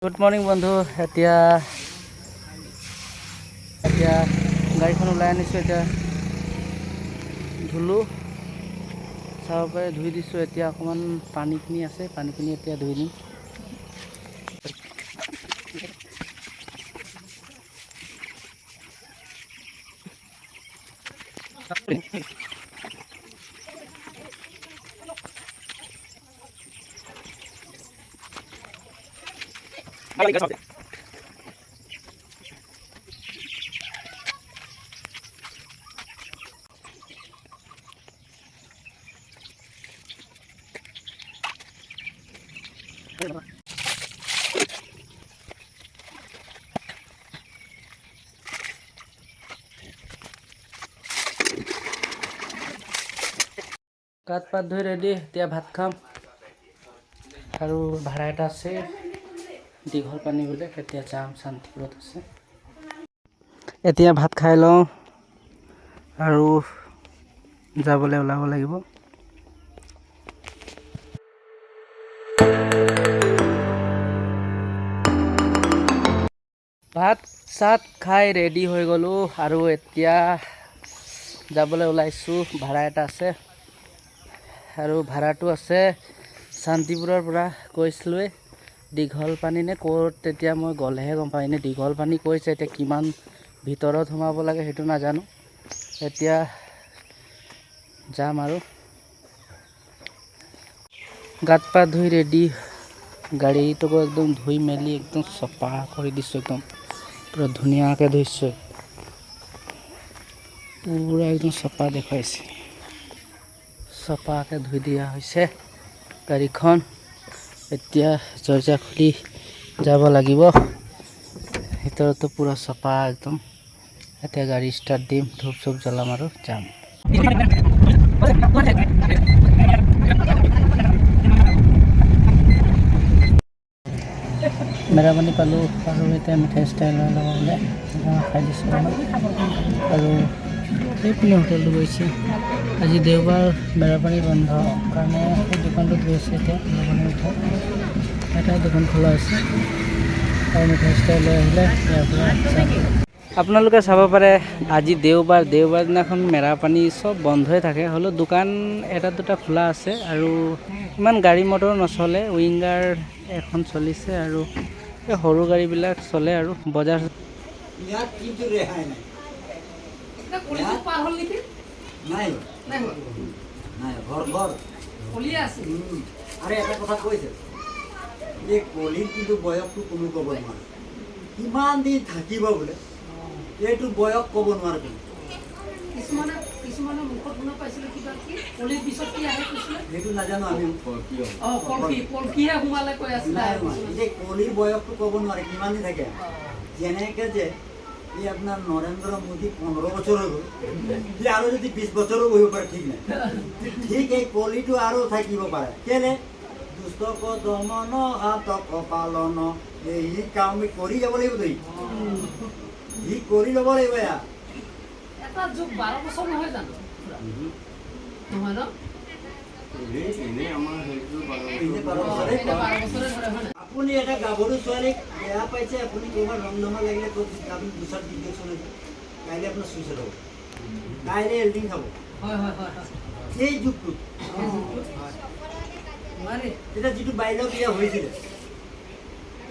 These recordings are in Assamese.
গুড মৰ্নিং বন্ধু। এতিয়া গাড়ীখন ওলাই আনিছোঁ। এতিয়া ধুলোঁ, চাব পাৰে ধুই দিছোঁ। এতিয়া অকণমান পানীখিনি আছে, পানীখিনি এতিয়া ধুই দিম। গাত পাত ধুই ৰেডি, এতিয়া ভাত খাম। আৰু ভাড়া এটা আছে দীঘল পানী বোলে, এতিয়া যাম, শান্তিপুৰত আছে। এতিয়া ভাত খাই লওঁ আৰু যাবলৈ ওলাব লাগিব। ভাত চাত খাই ৰেডি হৈ গ'লোঁ আৰু এতিয়া যাবলৈ ওলাইছোঁ। ভাড়া এটা আছে আৰু ভাড়াটো আছে শান্তিপুৰৰ পৰা কৈছিলোঁৱে, দীঘল পানী নে ক'ত, তেতিয়া মই গ'লেহে গম পাম। এনেই দীঘল পানী কৈছে, এতিয়া কিমান ভিতৰত সোমাব লাগে সেইটো নাজানো। এতিয়া যাম আৰু গাত পাত ধুই ৰেডি, গাড়ীটোকো একদম ধুই মেলি একদম চফা কৰি দিছোঁ। একদম পুৰা ধুনীয়াকৈ ধুইছোঁ, পুৰা একদম চফা দেখুৱাইছে। চফাকৈ ধুই দিয়া হৈছে গাড়ীখন। এতিয়া দৰজা খুলি যাব লাগিব। ভিতৰতো পুৰা চফা একদম। এতিয়া গাড়ী ষ্টাৰ্ট দিম, ধূপ চুপ জ্বলাম আৰু যাম। মেৰাপানী পালোঁ আৰু এতিয়া মিঠাই চিঠাই লৈ ল'ব বোলে, খাই দিছোঁ আৰু এইপিনে হোটেলটো গৈছে। আজি দেওবাৰ, মেৰাপানী বন্ধ কাৰণে সেই দোকানটোত গৈছে। এতিয়া মেৰাপানী মিঠাই এটাই দোকান খোলা আছে আৰু মিঠাই চিঠাই লৈ আহিলে ইয়াৰ পৰা যাম। আপোনালোকে চাব পাৰে আজি দেওবাৰ দিনাখন মেৰাপানী চব বন্ধই থাকে, হ'লেও দোকান এটা দুটা খোলা আছে আৰু ইমান গাড়ী মটৰ নচলে। উইংগাৰ এখন চলিছে আৰু এই সৰু গাড়ীবিলাক চলে আৰু বজাৰ ইয়াত কিন্তু ৰেহাই নাই। আৰে এটা কথা কৈছে, এই কলিৰ কিন্তু বয়সটো কোনো ক'ব নোৱাৰে। কিমান দিন থাকিব বোলে এইটো বয়স ক'ব নোৱাৰে কোনো। কিছুমানৰ মুখত শুনা পাইছিলোঁ কিবা কি কলিৰ পিছত কি আহে কৈছিলে, সেইটো নাজানো আমি। এতিয়া কলিৰ বয়সটো ক'ব নোৱাৰে কিমান দিন থাকে। যেনেকৈ যে এই আপোনাৰ নৰেন্দ্ৰ মোদী 15 বছৰ হৈ গ'ল, সি আৰু যদি 20 বছৰো বহিব পাৰে ঠিক নাই। ঠিক এই কলিটো আৰু থাকিব পাৰে। কেলে দুষ্টক দমন হাতক পালন, এই কাম কৰি যাব লাগিব। সি কৰি ল'ব লাগিব। এটা যুগ 12 বছৰ নহয় জানো? নহয় ন? আপুনি এটা গাভৰু ছোৱালীক বেয়া পাইছে, আপুনি ক'ৰবাত ৰং নামা লাগিলে আপুনি দুচাৰ ইনজেকশ্যন আছে, কাইলৈ আপোনাৰ চুইচাইড হ'ব, কাইলৈ এল্ডিং খাব। এই যুগটোত এতিয়া যিটো বাল্য বিয়া হৈছিলে,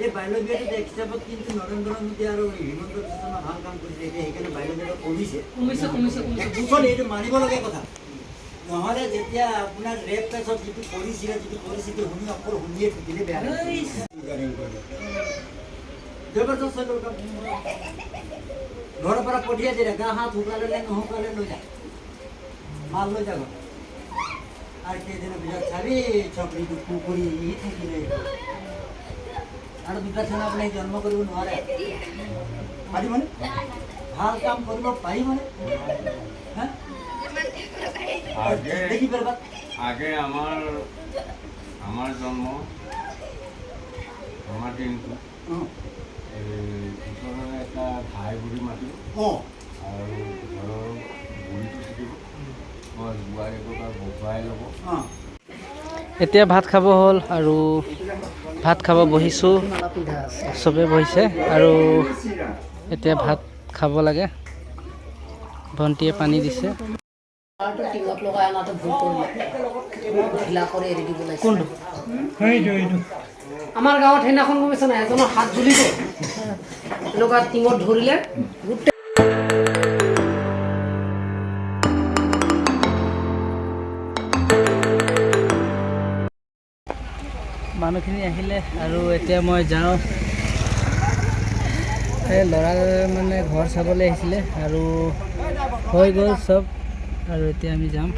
এই বাল্য বিয়াটোত এক হিচাপত কিন্তু নৰেন্দ্ৰ মোদী আৰু হিমন্ত বিশ্ব শৰ্মা ভাল কাম কৰিছে। এতিয়া সেইকাৰণে বাল্য বিয়াটো কমিছে। এইটো মানিবলগীয়া কথা। নহ'লে যেতিয়া আপোনাৰ ৰেপ কেছত যিটো কৰিছিলে, যিটো পৰিস্থিতি শুনি অকল শুনিয়ে থাকিলে বেয়া লাগে। জবৰদস্ত ঘৰৰ পৰা পঠিয়াই দিলে, গা হাত শুকালে নুশুকালে লৈ যা, মাল লৈ যাব। আৰু কেইদিনৰ পিছত চাবি চকৰিটো কুকুৰি থাকিলে আৰু দুটা চেনা আপুনি জন্ম কৰিব নোৱাৰে। পাৰিবনে? ভাল কাম কৰিব পাৰিবনে? আগে আমাৰ জন্ম আমাৰ দিনটো ভিতৰে একটা ভাই বুড়ি মাতিব আৰু ঘৰৰ বুঢ়ীটো থাকিব, মই বোৱাৰীকক আৰু বহুৱাই ল'ব। এতিয়া ভাত খাব হ'ল আৰু ভাত খাব বহিছোঁ, চবেই বহিছে আৰু এতিয়া ভাত খাব লাগে। ভণ্টিয়ে পানী দিছে। কোনটো? আমাৰ গাঁৱত সেইদিনাখন গম পাইছে নাই, এজনৰ হাত জ্বলিব এনেকুৱা টিঙত ধৰিলে গোটেই মানুহখিনি আহিলে আৰু এতিয়া মই যাওঁ। এই ল'ৰা মানে ঘৰ চাবলৈ আহিছিলে আৰু হৈ গ'ল চব আৰু এতিয়া আমি যাম।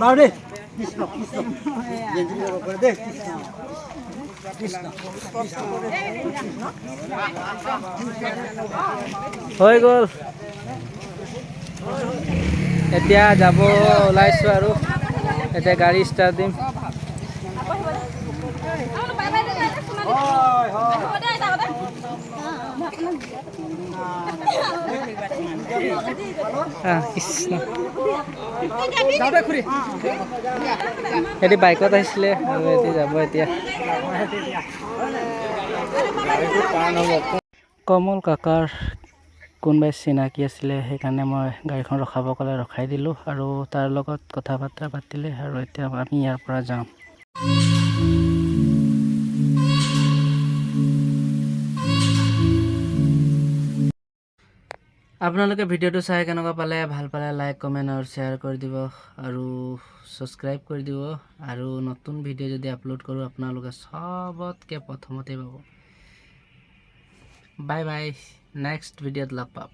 বাৰু দেই কৃষ্ণ কৃষ্ণ দেই কৃষ্ণ হৈ গ'ল, এতিয়া যাব ওলাইছোঁ আৰু এতিয়া গাড়ী ষ্টাৰ্ট দিম। কৃষ্ণ সিহঁতি বাইকত আহিছিলে আৰু সিহঁতি যাব এতিয়া। কমল কাকাৰ কোনোবাই চিনাকি আছিলে, সেইকাৰণে মই গাড়ীখন ৰখাব ক'লে ৰখাই দিলোঁ আৰু তাৰ লগত কথা বাৰ্তা পাতিলে আৰু এতিয়া আমি ইয়াৰ পৰা যাওঁ। আপোনালোকে ভিডিঅ'টো চাই কেনেকুৱা পালে, ভাল পালে লাইক কমেণ্ট আৰু শ্বেয়াৰ কৰি দিব আৰু ছাবস্ক্ৰাইব কৰি দিব আৰু নতুন ভিডিঅ' যদি আপলোড কৰোঁ আপোনালোকে চবতকৈ প্ৰথমতে পাব। বাই বাই, নেক্সট ভিডিঅ'ত লগ পাম।